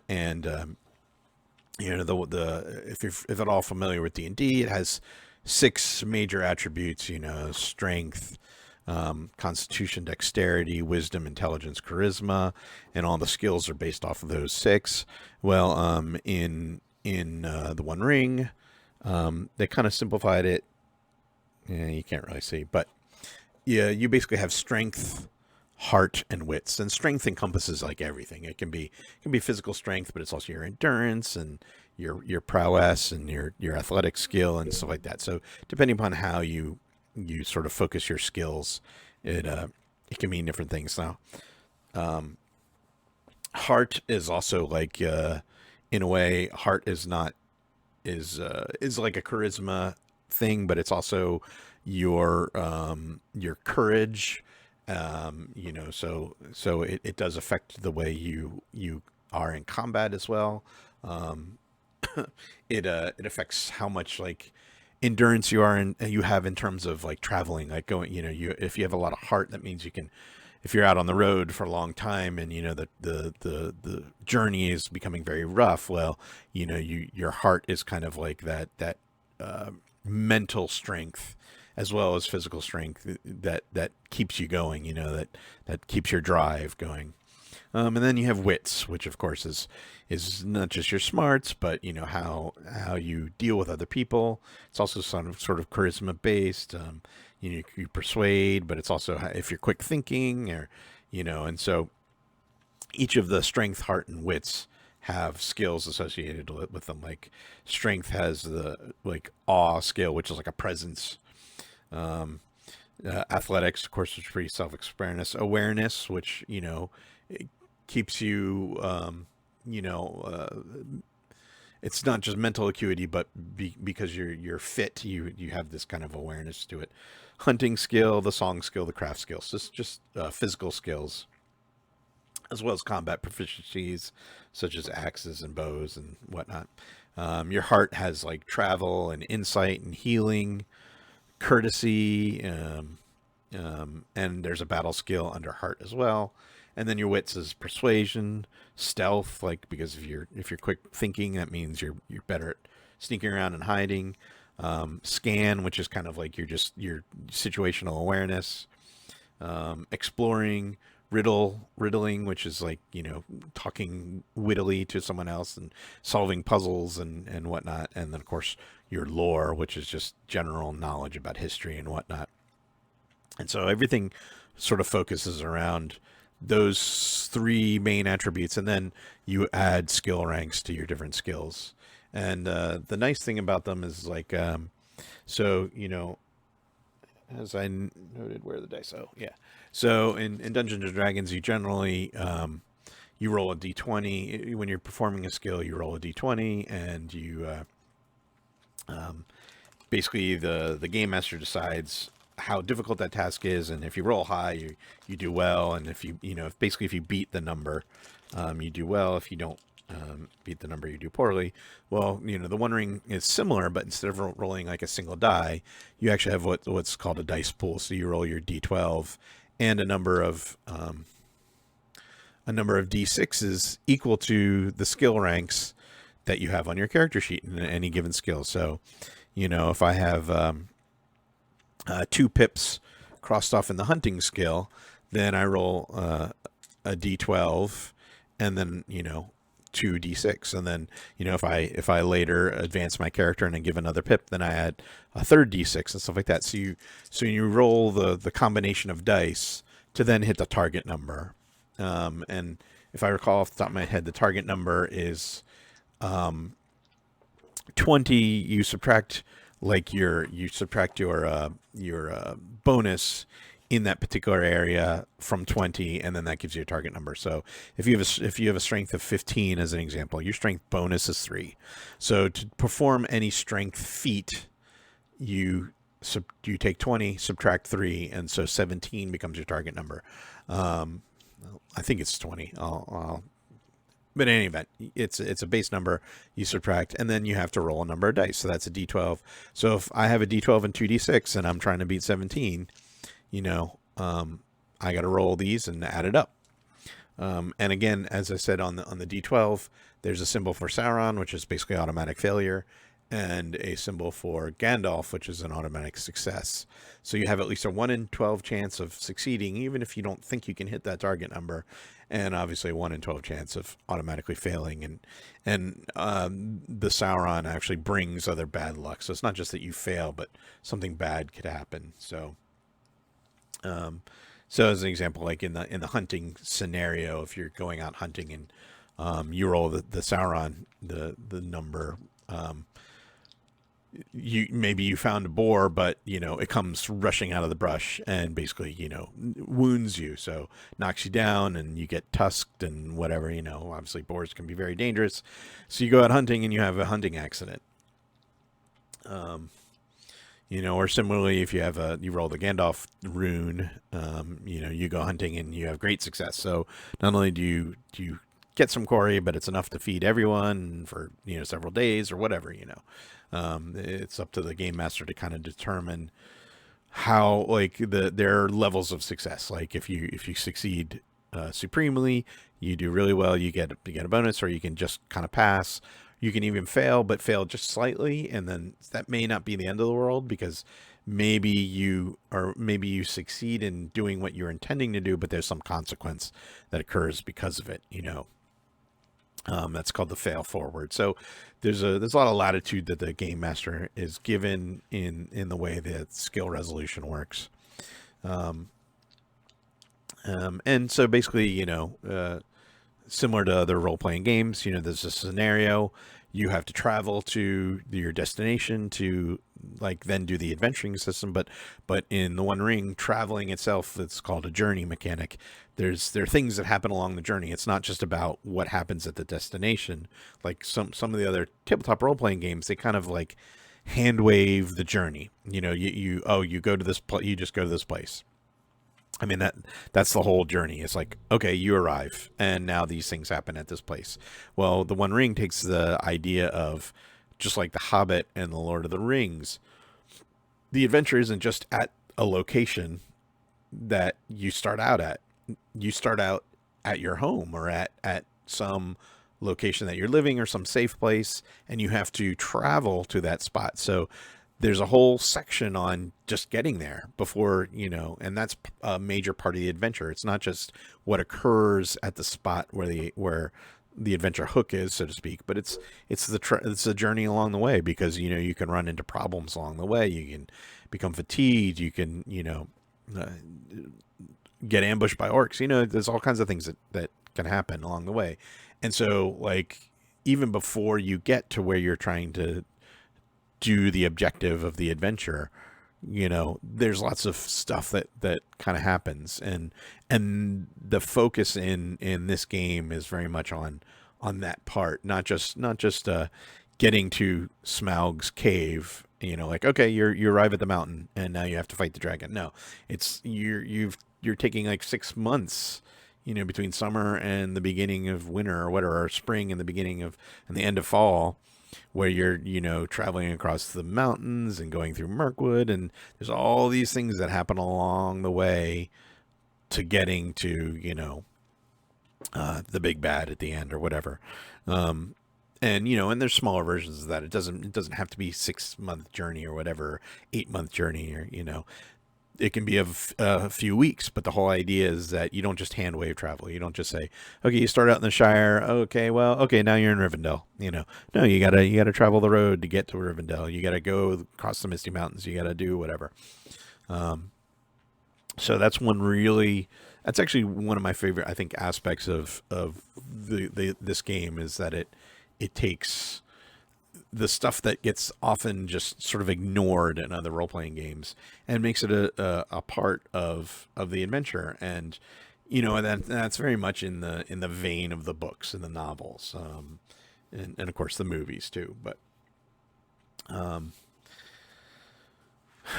if you're at all familiar with D&D, it has 6 major attributes. Strength, constitution, dexterity, wisdom, intelligence, charisma, and all the skills are based off of those 6. Well, in the One Ring, they kind of simplified it. Yeah, you can't really see, but yeah, you basically have strength, heart, and wits. And strength encompasses like everything. It can be physical strength, but it's also your endurance and your prowess and your athletic skill and stuff like that. So depending upon how you sort of focus your skills, it can mean different things. Now, heart is also like in a way, heart is like a charisma thing, but it's also your courage. So it does affect the way you are in combat as well. It affects how much like endurance you have in terms of like traveling, like going, if you have a lot of heart, that means you can, if you're out on the road for a long time and the journey is becoming very rough, well, your heart is kind of like that mental strength as well as physical strength that keeps you going, that keeps your drive going. And then you have wits, which of course is not just your smarts, but how you deal with other people. It's also sort of charisma based. You persuade, but it's also if you're quick thinking, or and so each of the strength, heart, and wits have skills associated with them. Like strength has the like awe skill, which is like a presence. Athletics, of course, is pretty self-awareness. Awareness, which it keeps you, it's not just mental acuity, but because you're fit, you have this kind of awareness to it. Hunting skill, the song skill, the craft skills, just physical skills, as well as combat proficiencies such as axes and bows and whatnot. Your heart has like travel and insight and healing, courtesy, and there's a battle skill under heart as well. And then your wits is persuasion, stealth, like because if you're quick thinking, that means you're better at sneaking around and hiding. Scan, which is kind of like your situational awareness. Exploring, riddling, which is like talking wittily to someone else and solving puzzles and whatnot. And then of course your lore, which is just general knowledge about history and whatnot. And so everything sort of focuses around those 3 main attributes, and then you add skill ranks to your different skills. And the nice thing about them is like, so as I noted, where are the dice? Oh yeah. So in Dungeons and Dragons, you generally you roll a d20 when you're performing a skill. You roll a d20, and you basically the game master decides how difficult that task is, and if you roll high, you do well, and if if you beat the number, you do well. If you don't beat the number you do poorly. Well, the One Ring is similar, but instead of rolling like a single die, you actually have what's called a dice pool. So you roll your d12 and a number of d6s equal to the skill ranks that you have on your character sheet in any given skill. So, if I have 2 pips crossed off in the hunting skill, then I roll a d12 and then 2d6, and then if I later advance my character and I give another pip, then I add a third d6 and stuff like that. So you roll the combination of dice to then hit the target number. And if I recall off the top of my head, the target number is 20. You subtract your bonus in that particular area from 20, and then that gives you a target number. So if you have a strength of 15 as an example, your strength bonus is 3. So to perform any strength feat, you take 20, subtract 3, and so 17 becomes your target number. I think it's 20. But in any event, it's a base number. You subtract, and then you have to roll a number of dice. So that's a d12. So if I have a d12 and 2d6, and I'm trying to beat 17, I got to roll these and add it up. And again, as I said on the d12, there's a symbol for Sauron, which is basically automatic failure, and a symbol for Gandalf, which is an automatic success. So you have at least a 1 in 12 chance of succeeding, even if you don't think you can hit that target number, and obviously a 1 in 12 chance of automatically failing. And the Sauron actually brings other bad luck. So it's not just that you fail, but something bad could happen. So as an example, like in the hunting scenario, if you're going out hunting and you roll the Sauron, the number, you found a boar, but it comes rushing out of the brush and basically wounds you, so knocks you down and you get tusked and whatever. Obviously boars can be very dangerous, so you go out hunting and you have a hunting accident. Or similarly, if you roll the Gandalf rune, you go hunting and you have great success. So not only do you get some quarry, but it's enough to feed everyone for several days or whatever. It's up to the game master to kind of determine how, like, their levels of success. Like if you succeed supremely, you do really well, you get a bonus, or you can just kind of pass. You can even fail, but fail just slightly, and then that may not be the end of the world, because maybe you succeed in doing what you're intending to do, but there's some consequence that occurs because of it. That's called the fail forward. So there's a lot of latitude that the game master is given in the way that skill resolution works. And so basically, similar to other role-playing games, there's a scenario. You have to travel to your destination to, like, then do the adventuring system. But in the One Ring, traveling itself, it's called a journey mechanic. There are things that happen along the journey. It's not just about what happens at the destination. Like some of the other tabletop role-playing games, they kind of like hand wave the journey. You go to this you just go to this place. I mean, that's the whole journey. It's like, okay, you arrive, and now these things happen at this place. Well, the One Ring takes the idea of, just like the Hobbit and the Lord of the Rings, the adventure isn't just at a location that you start out at. You start out at your home, or at some location that you're living, or some safe place, and you have to travel to that spot. So there's a whole section on just getting there before, and that's a major part of the adventure. It's not just what occurs at the spot where the adventure hook is, so to speak, but it's the journey along the way, because, you can run into problems along the way. You can become fatigued. You can, get ambushed by orcs. There's all kinds of things that can happen along the way. And so, like, even before you get to where you're trying to do the objective of the adventure, there's lots of stuff that kind of happens, and the focus in this game is very much on that part, not just getting to Smaug's cave, like, okay, you arrive at the mountain and now you have to fight the dragon. No, it's you're taking like 6 months, between summer and the beginning of winter or whatever, or spring and the beginning of and the end of fall, where you're, traveling across the mountains and going through Mirkwood, and there's all these things that happen along the way to getting to, the big bad at the end or whatever. And there's smaller versions of that. It doesn't have to be 6-month journey or whatever, 8-month journey, or, it can be a few weeks, but the whole idea is that you don't just hand wave travel. You don't just say, okay, you start out in the Shire. Okay, well, okay, now you're in Rivendell. No, you gotta travel the road to get to Rivendell. You gotta go across the Misty Mountains. You gotta do whatever. So that's actually one of my favorite, I think, aspects of this game, is that it takes the stuff that gets often just sort of ignored in other role-playing games and makes it a part of the adventure. And and that's very much in the vein of the books and the novels, and of course the movies too. But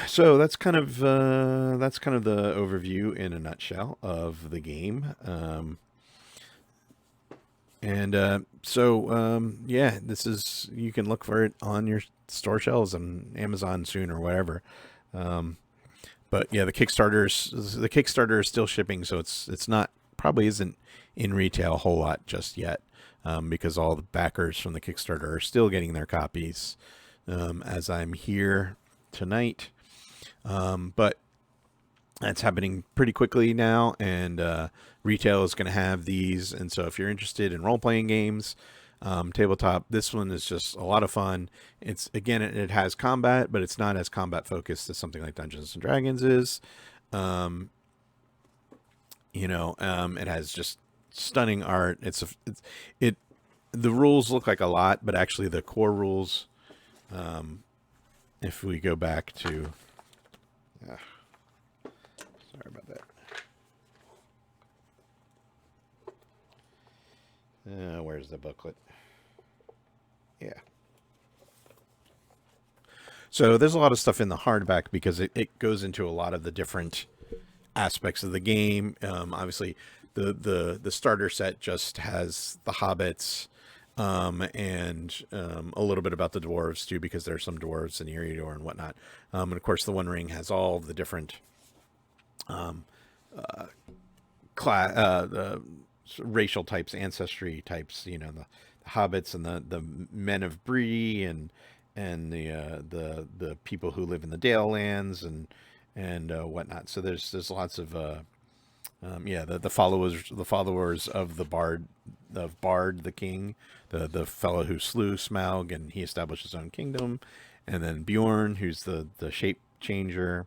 so that's kind of the overview in a nutshell of the game. Yeah, you can look for it on your store shelves on Amazon soon or whatever. But yeah, the Kickstarter is still shipping, so it's not, probably isn't in retail a whole lot just yet, because all the backers from the Kickstarter are still getting their copies, as I'm here tonight. But that's happening pretty quickly now, and retail is going to have these. And so if you're interested in role-playing games, tabletop, this one is just a lot of fun. It has combat, but it's not as combat focused as something like Dungeons and Dragons is. It has just stunning art. The rules look like a lot, but actually the core rules, if we go back to, sorry about that. Where's the booklet? Yeah. So there's a lot of stuff in the hardback because it goes into a lot of the different aspects of the game. Obviously, the starter set just has the hobbits, and a little bit about the dwarves too, because there's some dwarves in Eriador and whatnot. And of course, the One Ring has all the different the racial types, ancestry types. The hobbits and the men of Bree, and the people who live in the Dale lands and whatnot. So there's lots of the followers of Bard the king, the fellow who slew Smaug and he established his own kingdom, and then Bjorn, who's the shape changer.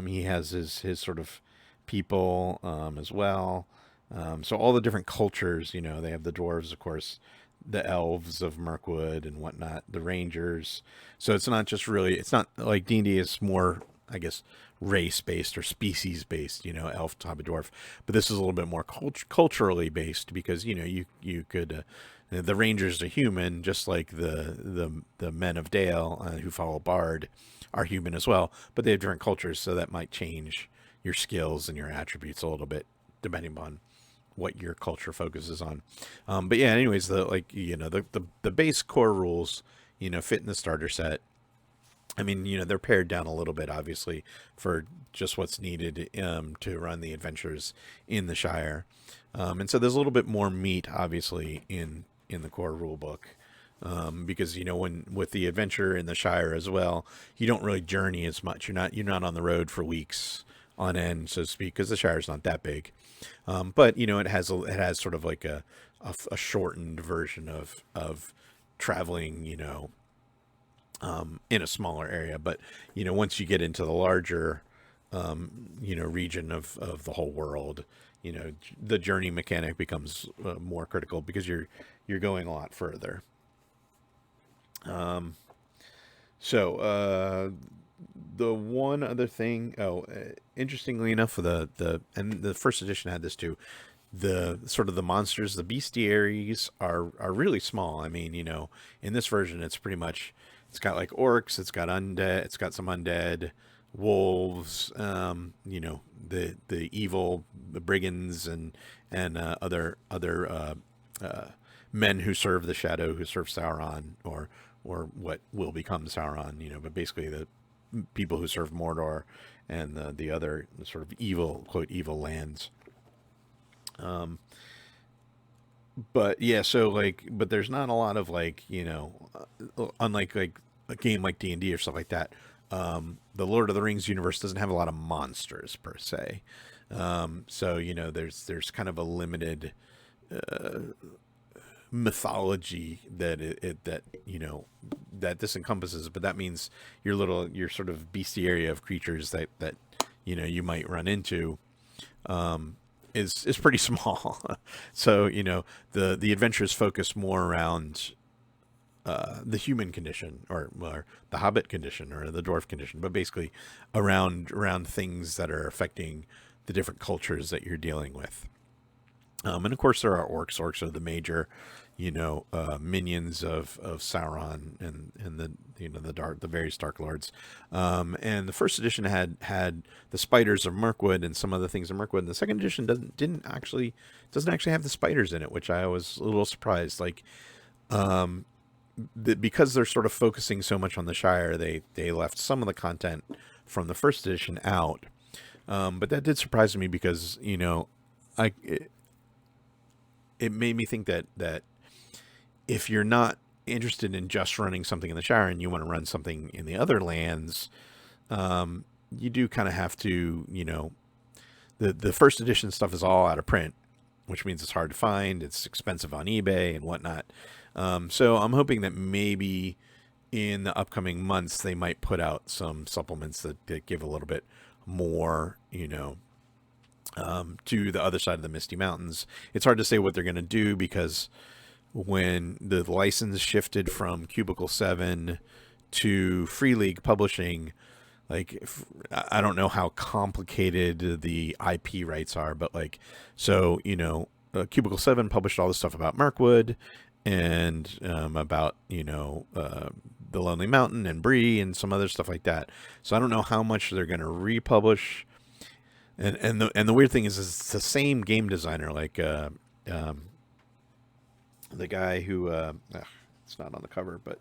He has his sort of people as well. So all the different cultures, they have the dwarves, of course, the elves of Mirkwood and whatnot, the rangers. So it's not like D&D is more, I guess, race-based or species-based, elf, hobbit, dwarf. But this is a little bit more culturally based, because, you could, the rangers are human, just like the men of Dale who follow Bard are human as well. But they have different cultures, so that might change your skills and your attributes a little bit, depending on what your culture focuses on. But yeah, anyways, the base core rules, fit in the starter set. I mean, they're pared down a little bit, obviously, for just what's needed to run the adventures in the Shire. And so there's a little bit more meat, obviously, in the core rule book. Because, when with the adventure in the Shire as well, you don't really journey as much. You're not on the road for weeks on end, so to speak, because the Shire's not that big. But it has sort of like a shortened version of traveling, in a smaller area. But once you get into the larger region of the whole world, the journey mechanic becomes more critical, because you're going a lot further. The one other thing, interestingly enough, the first edition had this too. The sort of the monsters, the bestiaries are really small. I mean, in this version, it's pretty much, it's got like orcs, it's got undead, it's got some undead, wolves, the evil, the brigands, and other men who serve the Shadow, who serve Sauron, or what will become Sauron. But basically the people who serve Mordor and the other sort of evil, quote, evil lands. But yeah, so but there's not a lot of unlike a game like D&D or stuff like that. The Lord of the Rings universe doesn't have a lot of monsters per se. So there's kind of a limited mythology that that this encompasses, but that means your sort of bestiary of creatures that you might run into is pretty small. So the adventures focus more around the human condition, or the Hobbit condition, or the dwarf condition, but basically around things that are affecting the different cultures that you're dealing with. And of course there are orcs. Orcs are the major, minions of Sauron and the various Dark Lords. And the first edition had the spiders of Mirkwood and some other things of Mirkwood. And the second edition doesn't actually have the spiders in it, which I was a little surprised. Because they're sort of focusing so much on the Shire, they left some of the content from the first edition out. But that did surprise me because it made me think that if you're not interested in just running something in the Shire and you want to run something in the other lands, you do kind of have to, the first edition stuff is all out of print, which means it's hard to find. It's expensive on eBay and whatnot. So I'm hoping that maybe in the upcoming months they might put out some supplements that give a little bit more, to the other side of the Misty Mountains. It's hard to say what they're going to do because when the license shifted from Cubicle 7 to Free League Publishing, I don't know how complicated the IP rights are, but Cubicle 7 published all this stuff about Mirkwood and about the Lonely Mountain and Bree and some other stuff like that. So I don't know how much they're going to republish. And the weird thing is it's the same game designer, the guy who it's not on the cover, but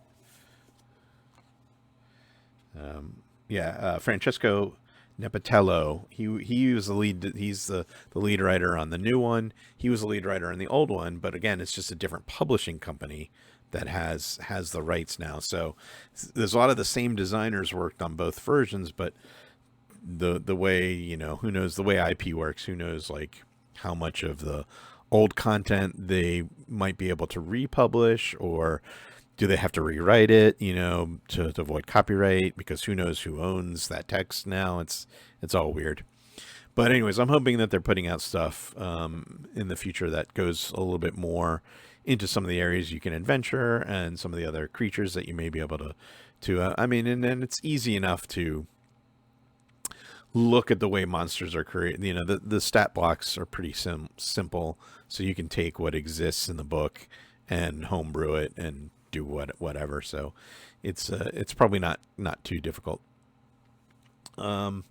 Francesco Nepatello. He was the lead. He's the lead writer on the new one. He was the lead writer on the old one, but again, it's just a different publishing company that has the rights now. So there's a lot of the same designers worked on both versions, but the way, who knows the way IP works, who knows how much of the old content they might be able to republish, or do they have to rewrite it, to avoid copyright, because who knows who owns that text now. It's all weird. But anyways, I'm hoping that they're putting out stuff in the future that goes a little bit more into some of the areas you can adventure and some of the other creatures that you may be able to and then it's easy enough to look at the way monsters are created. The stat blocks are pretty simple, so you can take what exists in the book and homebrew it and do whatever. So it's probably not too difficult. But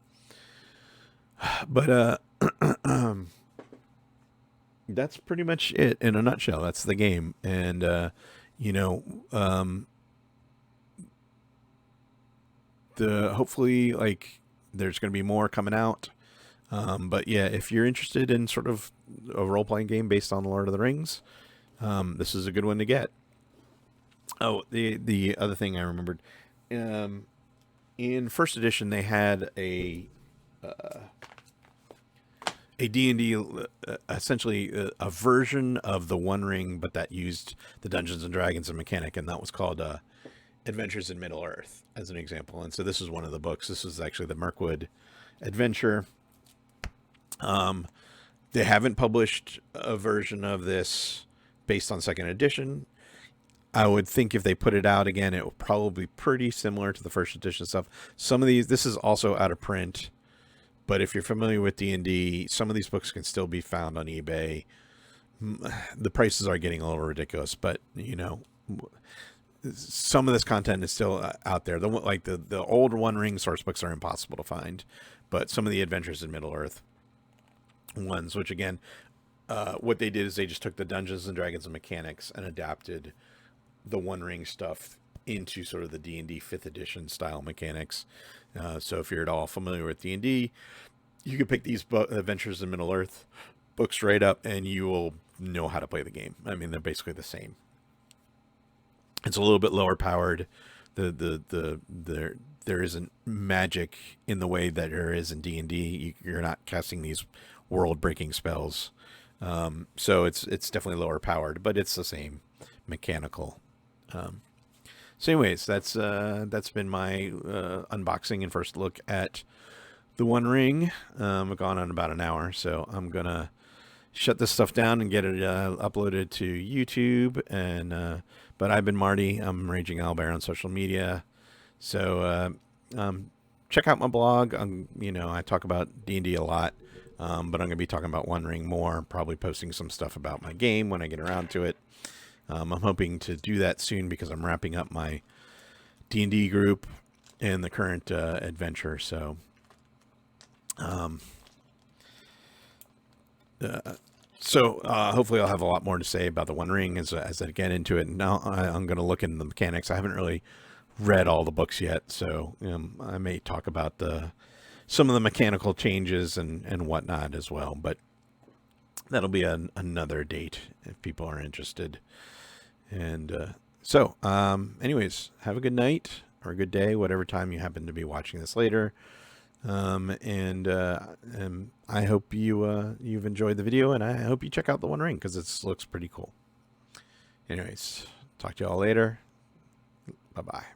that's pretty much it in a nutshell. That's the game. And hopefully there's going to be more coming out. But yeah, if you're interested in sort of a role-playing game based on the Lord of the Rings, this is a good one to get. Oh, the other thing I remembered, in first edition they had a D&D, essentially a version of the One Ring, but that used the Dungeons and Dragons and mechanic, and that was called Adventures in Middle Earth, as an example. And so this is one of the books. This is actually the Mirkwood adventure. They haven't published a version of this based on second edition. I would think if they put it out again, it will probably be pretty similar to the first edition stuff. Some of these, this is also out of print, but if you're familiar with D&D, some of these books can still be found on eBay. The prices are getting a little ridiculous, but some of this content is still out there. The old One Ring source books are impossible to find, but some of the Adventures in Middle Earth ones, which again, what they did is they just took the Dungeons and Dragons mechanics and adapted the One Ring stuff into sort of the D&D 5th edition style mechanics. So if you're at all familiar with D&D, you could pick these Adventures in Middle Earth books straight up and you will know how to play the game. I mean, they're basically the same. It's a little bit lower powered. There isn't magic in the way that there is in D&D. You're not casting these world-breaking spells. So it's definitely lower powered, but it's the same mechanical. So anyways, that's been my unboxing and first look at the One Ring. I've gone on about an hour, so I'm gonna shut this stuff down and get it uploaded to YouTube. And but I've been Marty. I'm Raging Owlbear on social media. So check out my blog. I talk about D&D a lot, but I'm gonna be talking about One Ring more. Probably posting some stuff about my game when I get around to it. I'm hoping to do that soon because I'm wrapping up my D&D group and the current adventure. So, hopefully I'll have a lot more to say about the One Ring as I get into it. And now I'm going to look into the mechanics. I haven't really read all the books yet, so I may talk about some of the mechanical changes and whatnot as well. But that'll be another date if people are interested. And anyways, have a good night or a good day, whatever time you happen to be watching this later. And I hope you've enjoyed the video, and I hope you check out the One Ring because it looks pretty cool. Anyways, talk to you all later. Bye-bye.